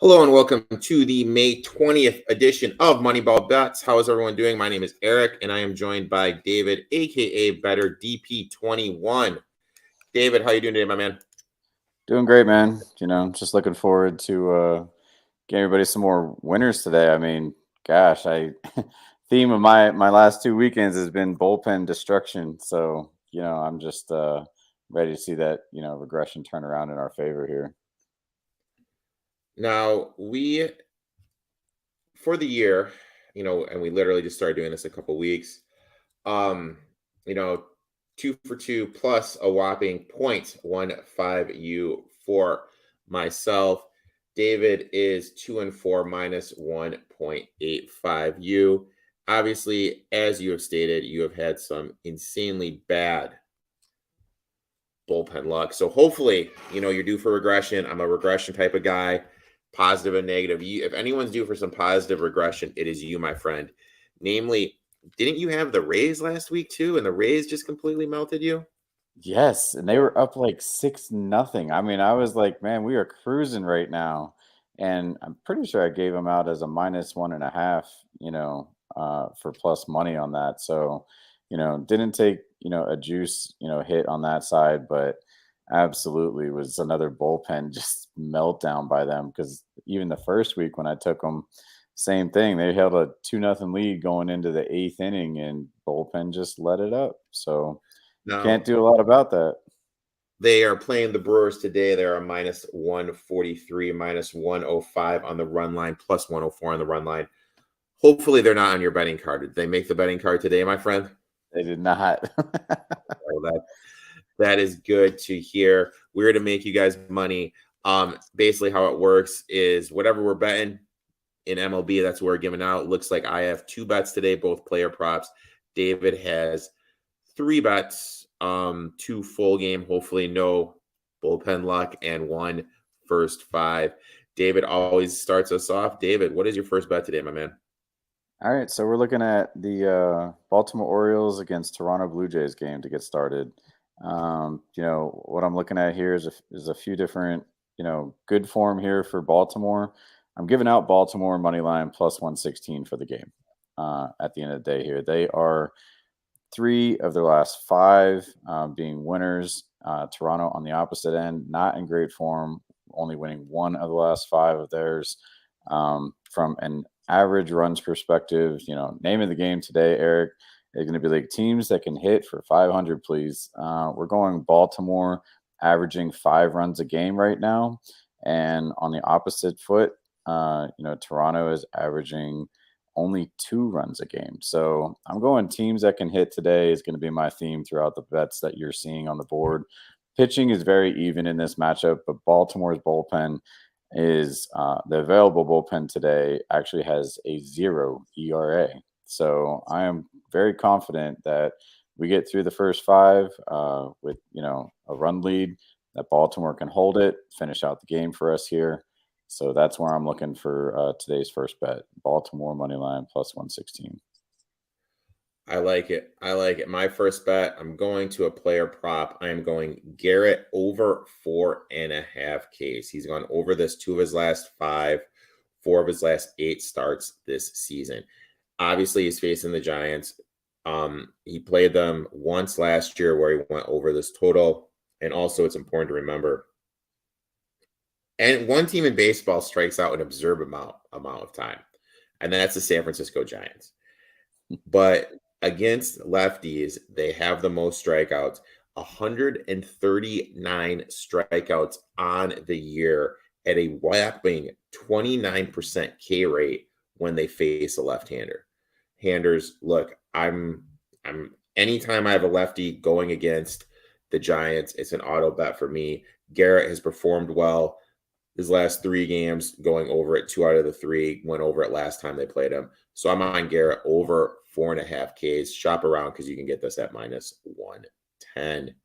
Hello and welcome to the May 20th edition of Moneyball Bets. How is everyone doing? My name is Eric and I am joined by David, aka Bettor DP21. David, how you doing today, my man? Doing great, man. Just looking forward to getting everybody some more winners today. I mean, gosh, I theme of my last two weekends has been bullpen destruction. So, I'm just ready to see that, regression turn around in our favor here. Now, for the year, and we literally just started doing this a couple weeks, um, you know, 2 for 2 plus a whopping 0.15 U for myself. David is 2 and 4 minus 1.85 U. Obviously, as you have stated, you have had some insanely bad bullpen luck. So hopefully, you're due for regression. I'm a regression type of guy, positive and negative. If anyone's due for some positive regression, it is you, my friend. Namely, didn't you have the Rays last week too? And the Rays just completely melted you? Yes, and they were up like 6-0. I mean, I was like, man, we are cruising right now. And I'm pretty sure I gave them out as a -1.5, for plus money on that. So, didn't take, a juice, hit on that side, but absolutely was another bullpen just meltdown by them. Because even the first week when I took them, same thing. They held a 2-0 lead going into the eighth inning, and bullpen just let it up. So Now, can't do a lot about that. they are playing the Brewers today. They're a minus 143, minus 105 on the run line, plus 104 on the run line. Hopefully, they're not on your betting card. Did they make the betting card today, my friend? They did not. Well, that is good to hear. We're to make you guys money. Basically, how it works is whatever we're betting in MLB, that's what we're giving out. Looks like I have 2 bets today, both player props. David has 3 bets, 2 full game, hopefully no bullpen luck, and 1 first 5. David always starts us off. David, what is your first bet today, my man? All right, so we're looking at the Baltimore Orioles against Toronto Blue Jays game to get started. What I'm looking at here is a few different, good form here for Baltimore. I'm giving out Baltimore money line plus 116 for the game. At the end of the day here, they are 3 of their last 5 being winners. Toronto on the opposite end, not in great form, only winning 1 of the last 5 of theirs. From an average runs perspective, name of the game today, Eric, is going to be like teams that can hit for 500, please. We're going Baltimore averaging 5 runs a game right now. And on the opposite foot, Toronto is averaging only 2 runs a game. So I'm going teams that can hit today is going to be my theme throughout the bets that you're seeing on the board. Pitching is very even in this matchup, but Baltimore's bullpen is the available bullpen today actually has a 0 ERA. So I am very confident that we get through the first 5 with, a run lead, that Baltimore can hold it, finish out the game for us here. So that's where I'm looking for today's first bet. Baltimore money line plus 116. I like it. I like it. My first bet, I'm going to a player prop. I am going Garrett over 4.5 Ks. He's gone over this 2 of his last 5, 4 of his last 8 starts this season. Obviously, he's facing the Giants. He played them once last year where he went over this total. And also, it's important to remember, and one team in baseball strikes out an absurd amount of time, and that's the San Francisco Giants. But against lefties, they have the most strikeouts, 139 strikeouts on the year at a whopping 29% K rate when they face a left-hander. Handers, look, I'm anytime I have a lefty going against the Giants, it's an auto bet for me. Garrett has performed well his last 3 games, going over it. 2 out of the 3 went over it last time they played him. So I'm on Garrett over 4.5 Ks. Shop around because you can get this at minus 110.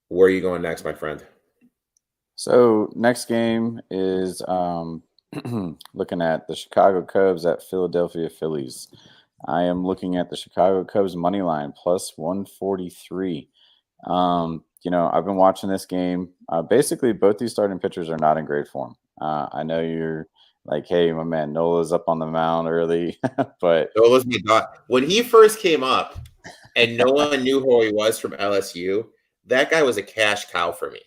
Where are you going next, my friend? So next game is looking at the Chicago Cubs at Philadelphia Phillies. I am looking at the Chicago Cubs money line plus 143. I've been watching this game. Basically, both these starting pitchers are not in great form. I know you're like, hey, my man Nola's up on the mound early, but Nola's my god. When he first came up and no one knew who he was from LSU, that guy was a cash cow for me.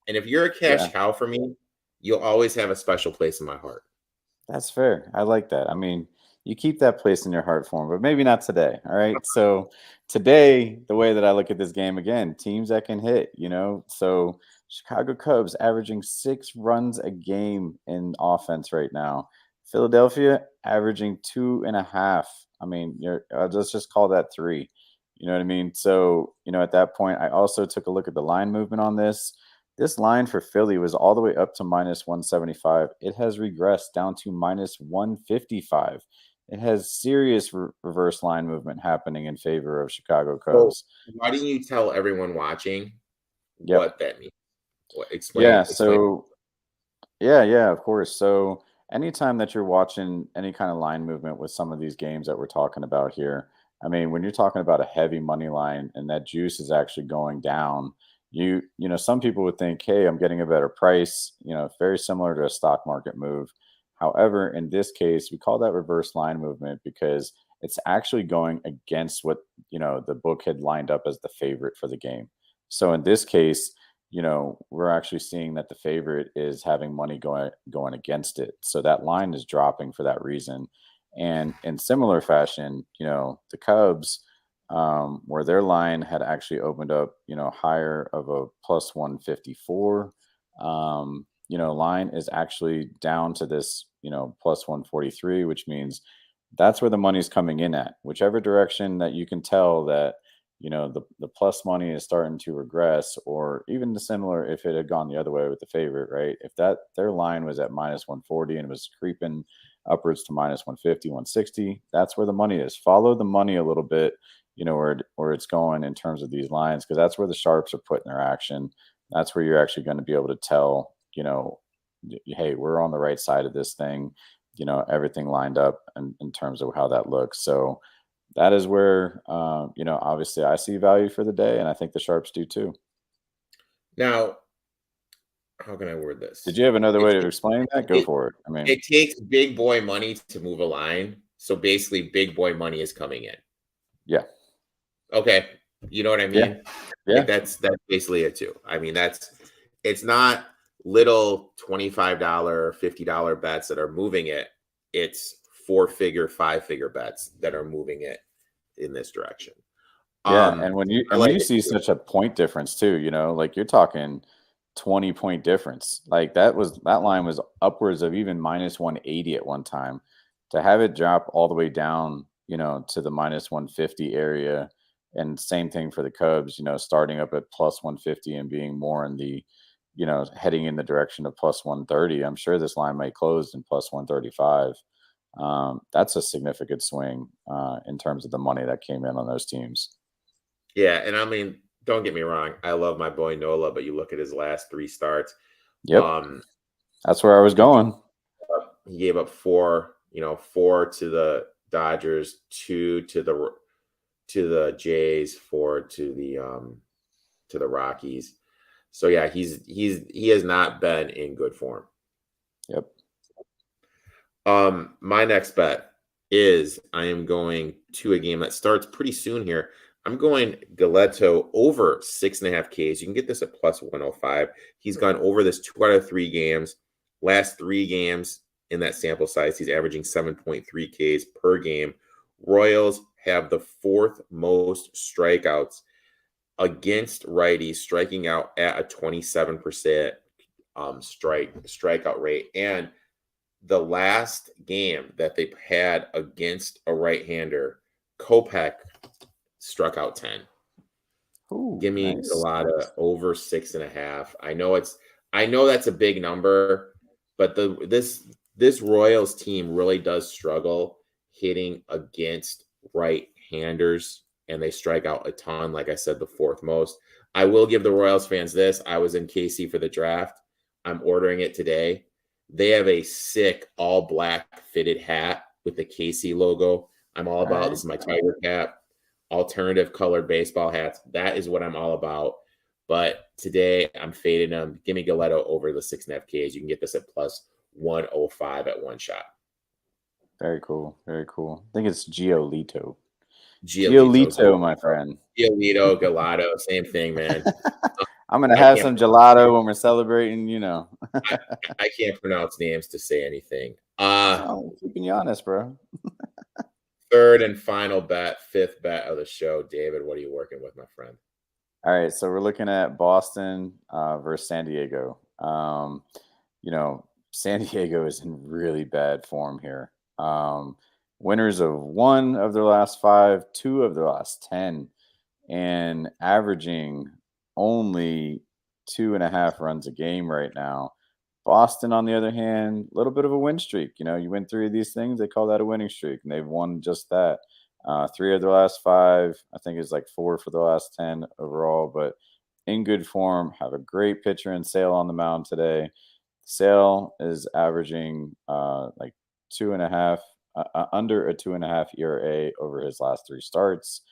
And if you're a cash yeah, cow for me, you'll always have a special place in my heart. that's fair. I like that. I mean, you keep that place in your heart for him, but maybe not today. All right. So today, the way that I look at this game again, teams that can hit, so Chicago Cubs averaging 6 runs a game in offense right now. Philadelphia averaging 2.5. I mean, let's just call that 3. You know what I mean? So, at that point, I also took a look at the line movement on this. This line for Philly was all the way up to minus 175. It has regressed down to minus 155. It has serious reverse line movement happening in favor of Chicago So Cubs. why didn't you tell everyone watching Yep. what that means? Yeah. Explain. So, yeah, of course. So, anytime that you're watching any kind of line movement with some of these games that we're talking about here, I mean, when you're talking about a heavy money line and that juice is actually going down, some people would think, hey, I'm getting a better price, very similar to a stock market move. However, in this case, we call that reverse line movement because it's actually going against what, the book had lined up as the favorite for the game. So in this case, we're actually seeing that the favorite is having money going against it. So that line is dropping for that reason. And in similar fashion, the Cubs, where their line had actually opened up, higher of a plus 154, line is actually down to this, plus 143, which means that's where the money's coming in at. Whichever direction that you can tell that the plus money is starting to regress, or even the similar if it had gone the other way with the favorite, right? If that their line was at minus 140 and was creeping upwards to minus 150, 160, that's where the money is. Follow the money a little bit, where it's going in terms of these lines, because that's where the sharps are putting their action. That's where you're actually going to be able to tell, hey, we're on the right side of this thing, everything lined up in terms of how that looks. So that is where, obviously I see value for the day, and I think the sharps do too. Now, how can I word Did this? you have another It way of explaining that? Go it, for it. I mean, it takes big boy money to move a line. So basically, big boy money is coming in. yeah, Okay, you know what I yeah, mean? yeah, Like that's basically it too. I mean, it's not little $25, $50 bets that are moving it. It's 4-figure, 5-figure bets that are moving it in this direction. yeah. And I when like you it see too. such a point difference too, like you're talking 20-point difference. Like that line was upwards of even minus 180 at one time. To have it drop all the way down, to the minus 150 area, and same thing for the Cubs, starting up at plus 150 and being more in the, heading in the direction of plus 130. I'm sure this line may close in plus 135. That's a significant swing in terms of the money that came in on those teams. Yeah, and I mean, don't get me wrong. I love my boy Nola, but you look at his last 3 starts. Yep, Um, that's where I was he gave going. he gave up 4, 4 to the Dodgers, 2 to the Jays, 4 to the Rockies. So yeah, he has not been in good form. Yep. My next bet is I am going to a game that starts pretty soon here. I'm going Galeto over 6.5 Ks. You can get this at plus 105. He's gone over this 2 out of 3 games. Last 3 games in that sample size, he's averaging 7.3 Ks per game. Royals have the 4th most strikeouts against righties, striking out at a 27% strikeout rate. And the last game that they had against a right-hander, Kopech struck out 10. Ooh, Give me nice. Galata over 6.5. I know that's a big number, but this Royals team really does struggle hitting against right-handers, and they strike out a ton. Like I said, the 4th most. I will give the Royals fans this. I was in KC for the draft. I'm ordering it today. They have a sick all black fitted hat with the KC logo. I'm all All about this right. is my Tiger cap, alternative colored baseball hats. That is what I'm all about. But today I'm fading him. Give me Galletto over the 6.5 Ks. You can get this at plus 105 at one shot. Very cool. Very cool. I think it's Giolito. Giolito's Giolito, my friend. Giolito, Gelato, same thing, man. I'm gonna I have can't some gelato when we're celebrating. You know. I can't pronounce names to say anything. I'm keeping you honest, bro. Third and final bet, fifth bet of the show. David, what are you working with, my friend? All right, so we're looking at Boston versus San Diego. You know, San Diego is in really bad form here. Winners of 1 of their last 5, 2 of their last 10, and averaging only 2.5 runs a game right now. Boston, on the other hand, a little bit of a win streak. You know, you win 3 of these things, they call that a winning streak, and they've won just that. 3 of their last 5, I think it's like 4 for the last 10 overall, but in good form. Have a great pitcher in Sale on the mound today. Sale is averaging like 2.5, under a 2.5 ERA over his last 3 starts.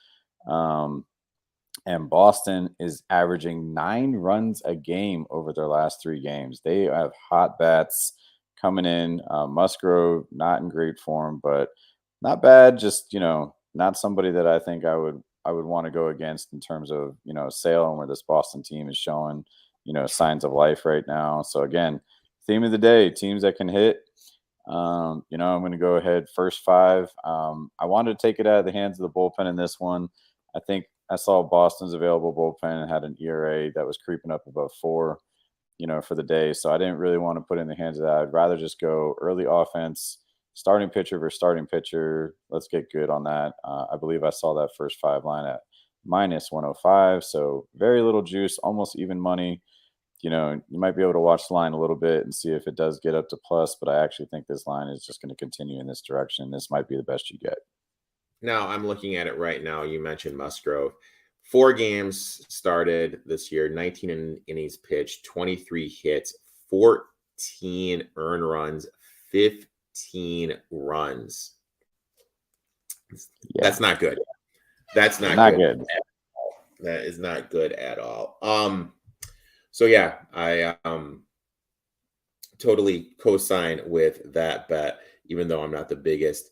And Boston is averaging 9 runs a game over their last 3 games. They have hot bats coming in. Musgrove, not in great form, but not bad. Just, you know, not somebody that I think I would want to go against in terms of, you know, Sale and where this Boston team is showing, you know, signs of life right now. So again, theme of the day, teams that can hit. You know, I'm going to go ahead first 5. I wanted to take it out of the hands of the bullpen in this one. I think I saw Boston's available bullpen had an ERA that was creeping up above 4, you know, for the day. So I didn't really want to put it in the hands of that. I'd rather just go early offense, starting pitcher versus starting pitcher. Let's get good on that. I believe I saw that first 5 line at minus 105. So very little juice, almost even money. You know, you might be able to watch the line a little bit and see if it does get up to plus, but I actually think this line is just going to continue in this direction. This might be the best you get. Now I'm looking at it right now. You mentioned Musgrove. 4 games started this year, 19 innings pitched, 23 hits, 14 earned runs, 15 runs. Yeah. That's not good. That's not good. That is not good at all. So yeah, I totally co-sign with that bet, even though I'm not the biggest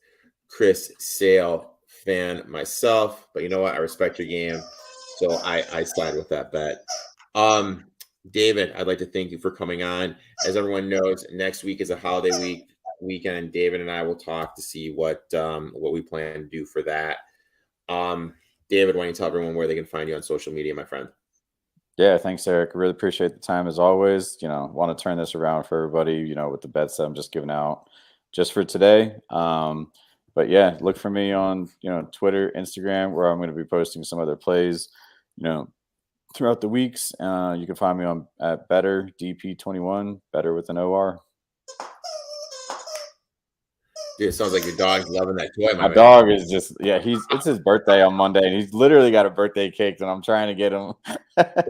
Chris Sale fan myself. But you know what? I respect your game. So I side with that bet. David, I'd like to thank you for coming on. As everyone knows, next week is a holiday weekend. David and I will talk to see what we plan to do for that. David, why don't you tell everyone where they can find you on social media, my friend? Yeah, thanks, Eric. Really appreciate the time as always. You know, want to turn this around for everybody, you know, with the bets that I'm just giving out just for today. But yeah, look for me on, you know, Twitter, Instagram, where I'm going to be posting some other plays, you know, throughout the weeks. You can find me on at bettor DP21, better with an OR. Dude, it sounds like your dog's loving that toy, My dog is just, yeah, it's his birthday on Monday, and he's literally got a birthday cake, and I'm trying to get him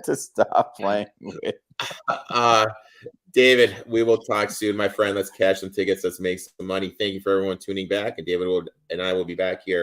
to stop playing with. David, we will talk soon, my friend. Let's cash some tickets. Let's make some money. Thank you for everyone tuning back. And David and I will be back here